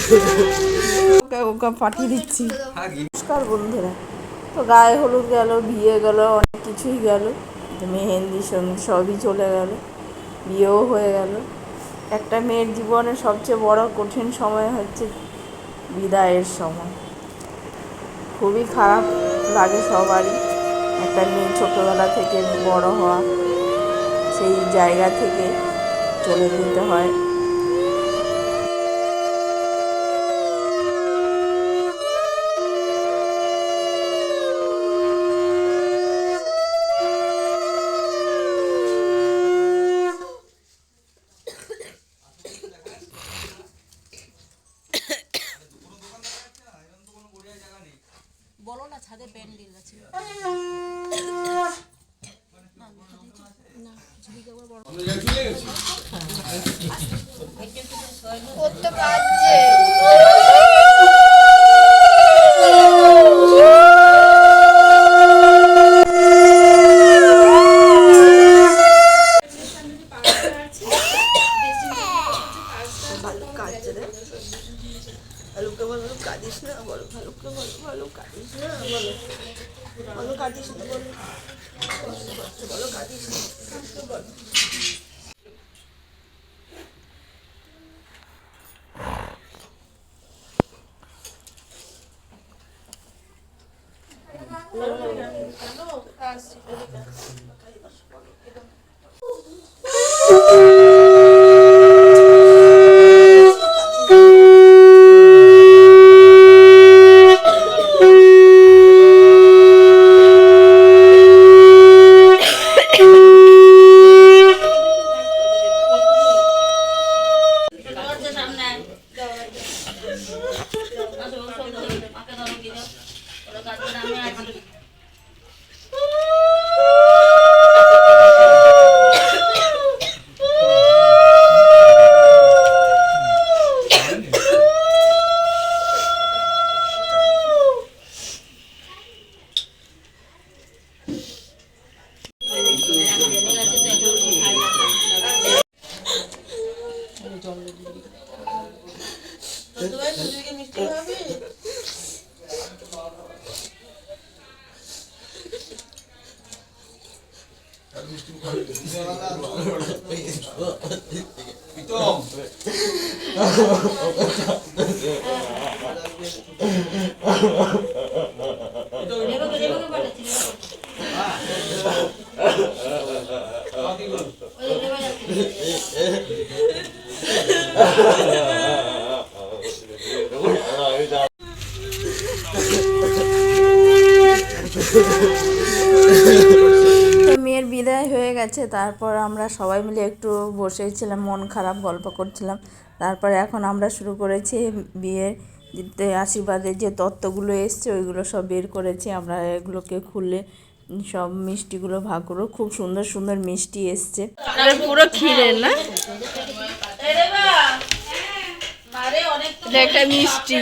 ওকে ওকে পাঠিয়ে দিচ্ছি। নমস্কার বন্ধুরা, তো গায়ে হলুদ গেল, বিয়ে গেল, অনেক কিছুই গেল, মেহেন্দি সঙ্গীত সবই চলে গেল, বিয়েও হয়ে গেল। একটা মেয়ের জীবনে সবচেয়ে বড় কঠিন সময় হচ্ছে বিদায়ের সময়। খুবই খারাপ লাগে সবারই। একটা মেয়ে ছোটোবেলা থেকে বড় হওয়া, সেই জায়গা থেকে চলে যেতে হয়। বলো না, ছাদে প্যান্ডেল আছে। ভালুকে বলো কাঁদিস না, বলো ভালুকে বলো, ভালো কাঁদিস না, বলো বলো কাঁদিস না, বলো বলো কাঁদিস না, বলো। মেয়ের বিদায় হয়ে গেছে, তারপর আমরা সবাই মিলে একটু বসেছিলাম, মন খারাপ, গল্প করছিলাম। তারপরে এখন আমরা শুরু করেছি বিয়ের আশীর্বাদের যে তত্ত্বগুলো এসছে ওইগুলো সব বের করেছি। আমরা এগুলোকে খুললে সব মিষ্টিগুলো ভাগ করবো। খুব সুন্দর সুন্দর মিষ্টি এসছে, পুরো ক্ষীরের না, এটা একটা মিষ্টি।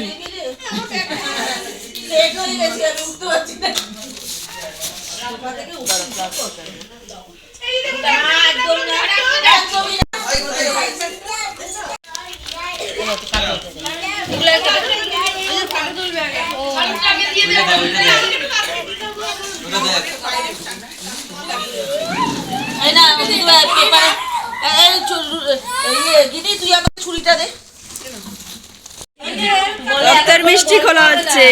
ছুরিটা দে, রক্তের মিষ্টি খোলা হচ্ছে।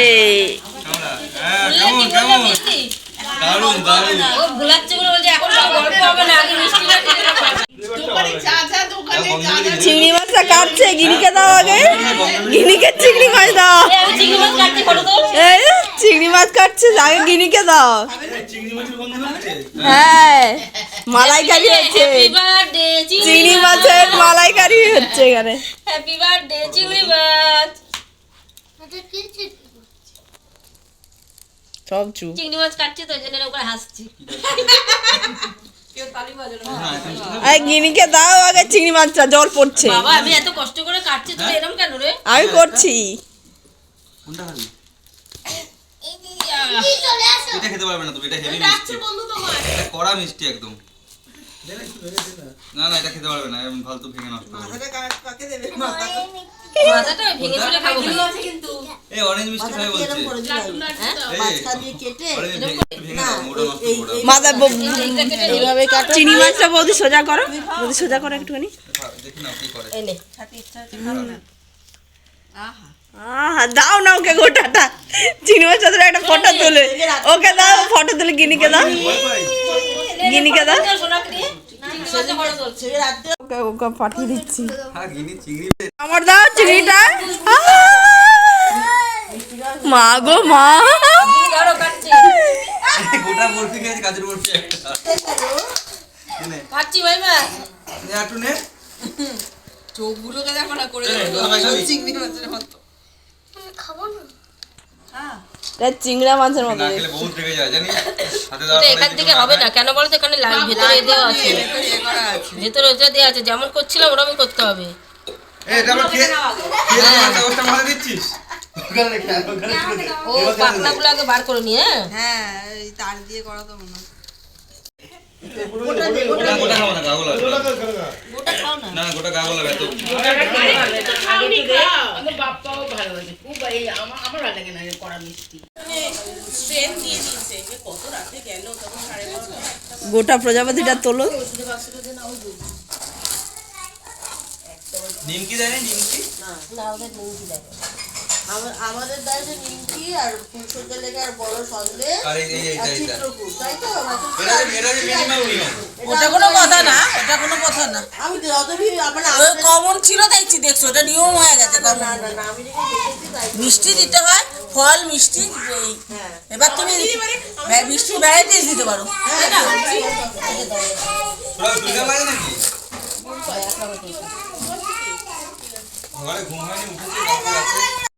চিংড়ি মাছটা কাটছে, গিনিকে দাও আগে, গিনিকে চিংড়ি মাছ দাও। চিংড়ি মাছ কাটছে, আগে গিনিকে দাও। হ্যাঁ, মালাইকারি হচ্ছে, চিংড়ি মাছের মালাইকারি হচ্ছে এখানে। হ্যাপি বার্থডে চিংড়ি মাছ। সব চুপ, চিংড়ি মাছ কাটছে তো জন্য ওপরে হাসছি। গিনিকে দাও আগে চিংড়ি মাছটা, জল পড়ছে। বাবা আমি এত কষ্ট করে কাটছি, তুমি এরকম কেন রে? আমি করছি। কোনটা খাবি? এটা খেতে পারবে না তুমি, এটা হেভি মিষ্টি বন্ধু তোমার, এটা কড়া মিষ্টি একদম। না না এটা খেতে পারবে না এরকম ফালতু ভেঙে নষ্ট করবে মাথাটা ভেঙে চলে খাবো এই অরেঞ্জ মিষ্টি খাবে বলছে মাথা এইভাবে কাটো। চিংড়ি মাছটা বৌদি সোজা করো, বৌদি সোজা করো একটুখানি। দেখি না কি করে এনে দাও না ওকে গোটাটা। চিংড়ি মাছ ওদের একটা ফটো তুলে ওকে দাও, ফটো তুলে গিনিকে দাও, গিনিকে দাও। ওকে ওকে পাঠিয়ে দিচ্ছি। হ্যাঁ গিনি চিংড়ি আমার দাও চিংড়িটা। মা গো মা, গোটা বরফি খেয়েছে কাজের বরফি একটা নে খাচ্ছি ভাই মা নে একটু নে চোখগুলোকে দেখো না করে চিংড়ি চিংড়া মাছের মতো না খেলে বহুত রেগে যায় জানি হাতে এটা এখান থেকে হবে না কেন বলতো এখানে ভেতরে দেওয়া আছে, ভেতরে ওটা দেওয়া আছে, যেমন করছিলাম ওরকমই করতে হবে। এই এটা আমরা খেয়ে মাথা গোটা মাথা দিচ্ছিস ওখানে রেখে ওখানে ছেড়ে দে ও পাকনাগুলো আগে বার করে নিয়ে হ্যাঁ এই তার দিয়ে করা তো মনে হয় গোটা খাবো না গাগল আছে গোটা খাও না। না গোটা গাগল হবে তো গোটা প্রজাপতিটা তোলো। নিমকি দেয় না নিমকি না ওদের নিমকি দেয় আমাদের দাঁড়িয়ে নিমকি আর ফুলসজ্জা লেগে আর বড় সন্দেশ আর এই আর এইটা চিত্রকূট তাই তো এটা মিনিমাম নিয়ম ওটা কোনো কথা না, এটা কোনো কথা না। আমি যত মানে কমন ছিল দেখছি, দেখছো এটা নিয়ম হয়ে গেছে। না না না আমি যেটা দেখেছি তাই মিষ্টি দিতে হয়, ফল মিষ্টি এই এবার তুমি মিষ্টি ভ্যারাইটিস দিতে পারো তাই না? তোরা দুর্গা লাগে নাকি ঘরে ঘুম হয়নি উঠেছে